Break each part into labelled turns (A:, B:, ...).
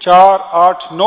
A: 4 8 9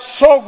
A: 100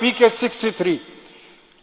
A: PK-63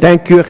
B: Thank you.